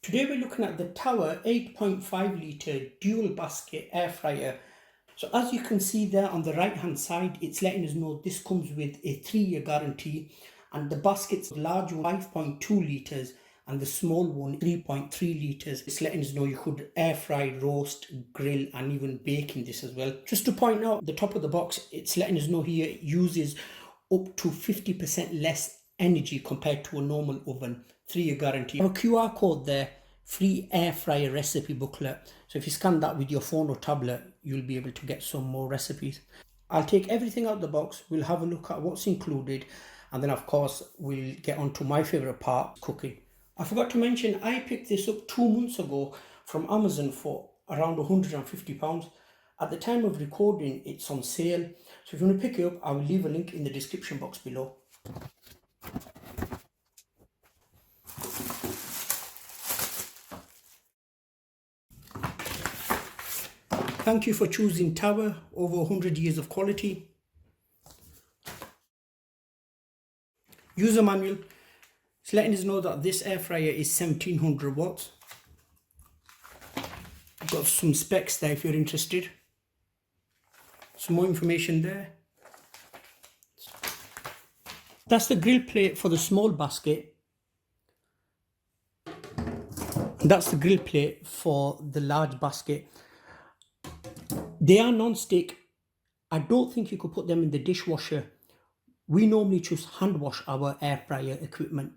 Today we're looking at the Tower 8.5 litre dual basket air fryer. So as you can see there on the right hand side, it's letting us know this comes with a 3-year guarantee, and the basket's large one 5.2 litres and the small one 3.3 litres. It's letting us know you could air fry, roast, grill and even bake in this as well. Just to point out, the top of the box, it's letting us know here it uses up to 50% less energy compared to a normal oven. 3-year guarantee. A QR code there, free air fryer recipe booklet. So if you scan that with your phone or tablet, you'll be able to get some more recipes. I'll take everything out of the box, we'll have a look at what's included, and then of course we'll get on to my favorite part, cooking. I forgot to mention, I picked this up 2 months ago from Amazon for around £150. At the time of recording, it's on sale. So if you want to pick it up, I will leave a link in the description box below. Thank you for choosing Tower, over 100 years of quality. User manual. It's letting us know that this air fryer is 1700 watts. I've got some specs there if you're interested. Some more information there. That's the grill plate for the small basket. And that's the grill plate for the large basket. They are non-stick. I don't think you could put them in the dishwasher. We normally just hand wash our air fryer equipment.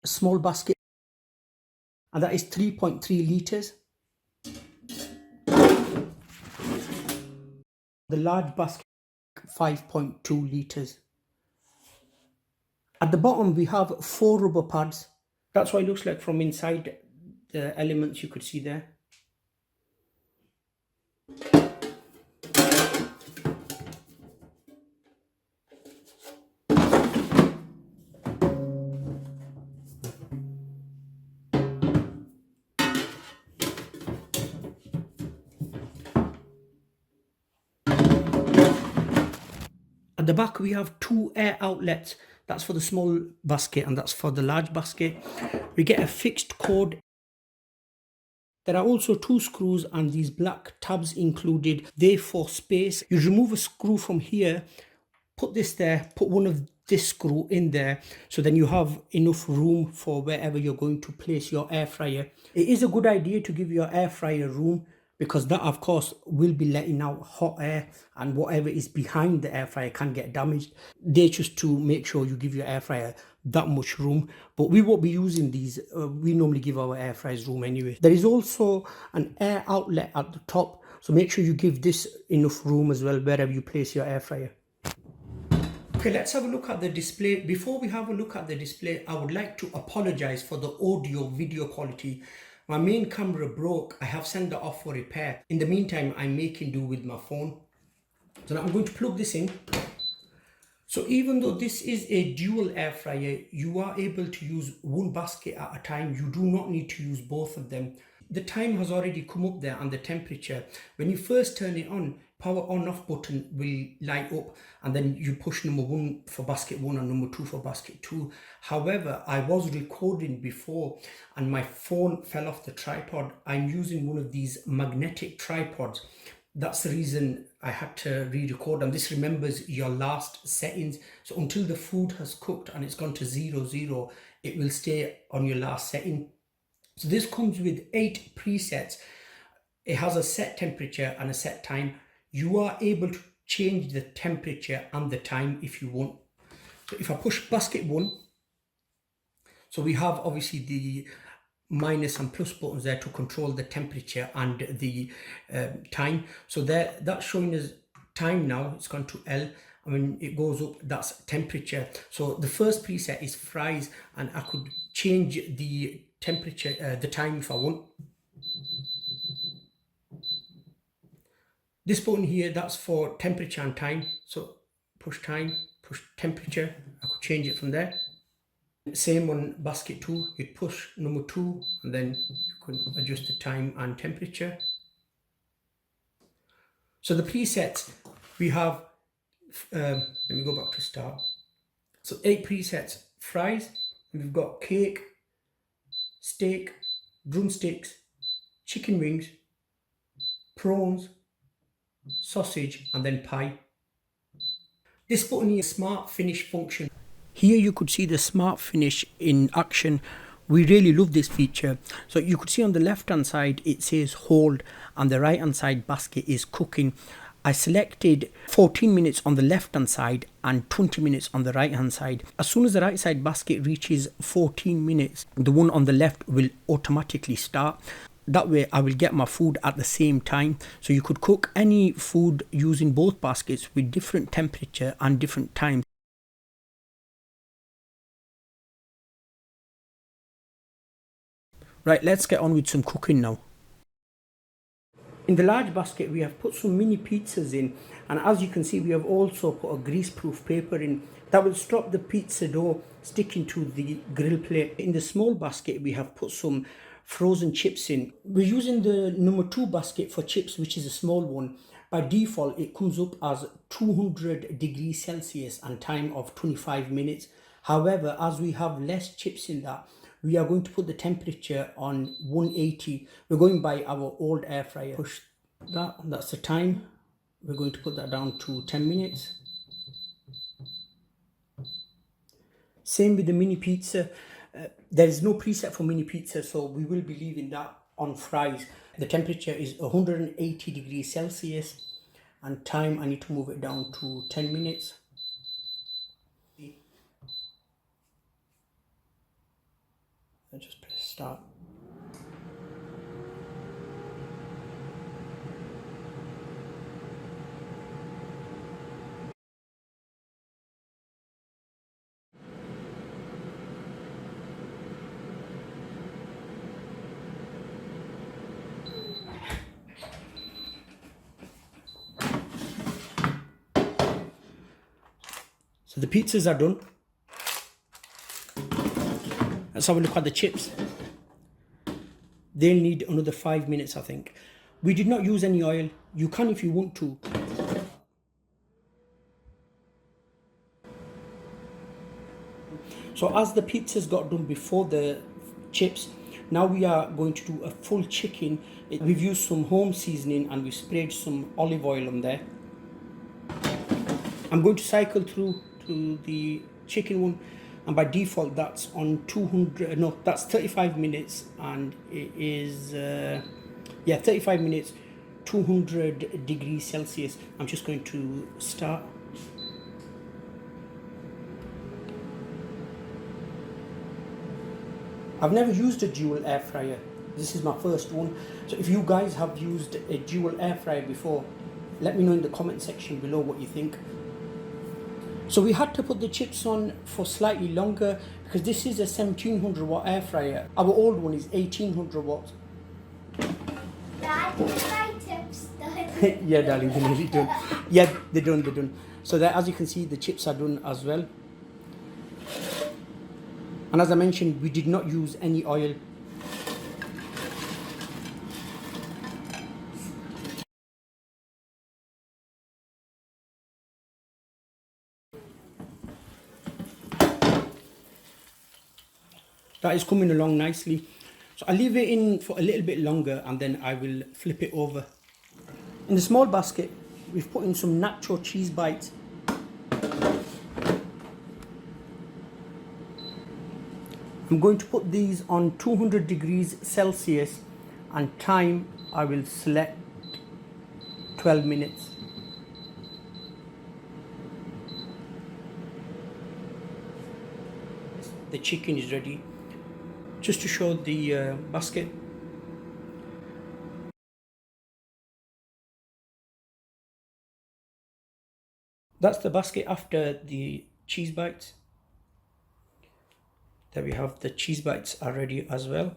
A small basket, and that is 3.3 litres. The large basket, 5.2 litres. At the bottom we have 4 rubber pads. That's what it looks like from inside. The elements you could see there. At the back we have 2 air outlets. That's for the small basket and that's for the large basket. We get a fixed cord. There are also 2 screws and these black tabs included. They're for space. You remove a screw from here, put this there, put one of this screw in there, so then you have enough room for wherever you're going to place your air fryer. It is a good idea to give your air fryer room, because that of course will be letting out hot air and whatever is behind the air fryer can get damaged. They're just to make sure you give your air fryer that much room, but we won't be using these. We normally give our air fryers room anyway. There is also an air outlet at the top, so make sure you give this enough room as well wherever you place your air fryer. Okay, let's have a look at the display. Before we have a look at the display, I would like to apologize for the audio video quality. My main camera broke. I have sent it off for repair. In the meantime, I'm making do with my phone. So now I'm going to plug this in. So even though this is a dual air fryer, you are able to use one basket at a time. You do not need to use both of them. The time has already come up there and the temperature. When you first turn it on, power on off button will light up, and then you push number 1 for basket 1 and number 2 for basket 2. However, I was recording before and my phone fell off the tripod. I'm using one of these magnetic tripods. That's the reason I had to re-record, and this remembers your last settings. So until the food has cooked and it's gone to 00, it will stay on your last setting. So this comes with 8 presets. It has a set temperature and a set time. You are able to change the temperature and the time if you want. So if I push basket 1, so we have obviously the minus and plus buttons there to control the temperature and the time. So there, that's showing us time now. It's gone to L. And when it goes up, that's temperature. So the first preset is fries, and I could change the temperature, the time if I want. This button here, that's for temperature and time. So push time, push temperature. I could change it from there. Same on basket 2, you'd push number 2 and then you can adjust the time and temperature. So the presets we have, let me go back to start. So 8 presets: fries, we've got cake, steak, drumsticks, chicken wings, prawns, sausage, and then pie. This button here is smart finish function. Here you could see the smart finish in action. We really love this feature. So you could see on the left hand side it says hold, and the right hand side basket is cooking. I selected 14 minutes on the left hand side and 20 minutes on the right hand side. As soon as the right side basket reaches 14 minutes, the one on the left will automatically start. That way I will get my food at the same time. So you could cook any food using both baskets with different temperature and different times. Right, let's get on with some cooking now. In the large basket we have put some mini pizzas in, and as you can see we have also put a grease-proof paper in that will stop the pizza dough sticking to the grill plate. In the small basket we have put some frozen chips in. We're using the number 2 basket for chips, which is a small one. By default it comes up as 200 degrees Celsius and time of 25 minutes. However, as we have less chips in that, we are going to put the temperature on 180. We're going by our old air fryer. Push that, that's the time. We're going to put that down to 10 minutes. Same with the mini pizza. There is no preset for mini pizza, so we will be leaving that on fries. The temperature is 180 degrees Celsius and time, I need to move it down to 10 minutes. I just press start. So the pizzas are done. Let's have a look at the chips. They'll need another 5 minutes, I think. We did not use any oil. You can if you want to. So as the pizzas got done before the chips, now we are going to do a full chicken. We've used some home seasoning and we've sprayed some olive oil on there. I'm going to cycle through to the chicken one, and by default that's on 200, no, that's 35 minutes, and it is 35 minutes, 200 degrees Celsius. I'm just going to start. I've never used a dual air fryer. This is my first one. So if you guys have used a dual air fryer before, let me know in the comment section below what you think. So we had to put the chips on for slightly longer because this is a 1700 watt air fryer. Our old one is 1800 watts. Dad, my chips done? Yeah, darling, they're nearly done. Yeah, they're done. So there, as you can see, the chips are done as well. And as I mentioned, we did not use any oil. That is coming along nicely. So I leave it in for a little bit longer and then I will flip it over. In the small basket, we've put in some nacho cheese bites. I'm going to put these on 200 degrees Celsius and time I will select 12 minutes. The chicken is ready. Just to show the basket. That's the basket after the cheese bites. There we have the cheese bites are ready as well.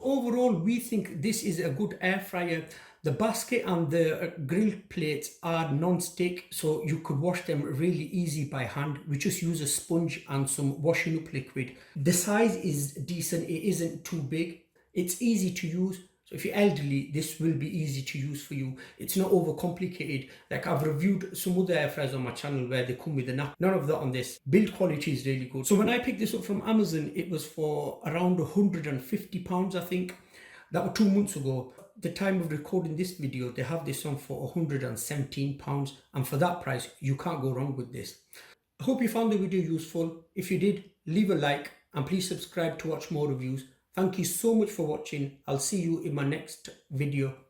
Overall, we think this is a good air fryer. The basket and the grill plates are non-stick, so you could wash them really easy by hand. We just use a sponge and some washing up liquid. The size is decent, it isn't too big. It's easy to use. So if you're elderly, this will be easy to use for you. It's not overcomplicated. Like I've reviewed some other air fryers on my channel where they come with a nap. None of that on this. Build quality is really good. So when I picked this up from Amazon, it was for around £150, I think. That was 2 months ago. The time of recording this video, they have this on for £117, and for that price you can't go wrong with this. I hope you found the video useful. If you did, leave a like and please subscribe to watch more reviews. Thank you so much for watching. I'll see you in my next video.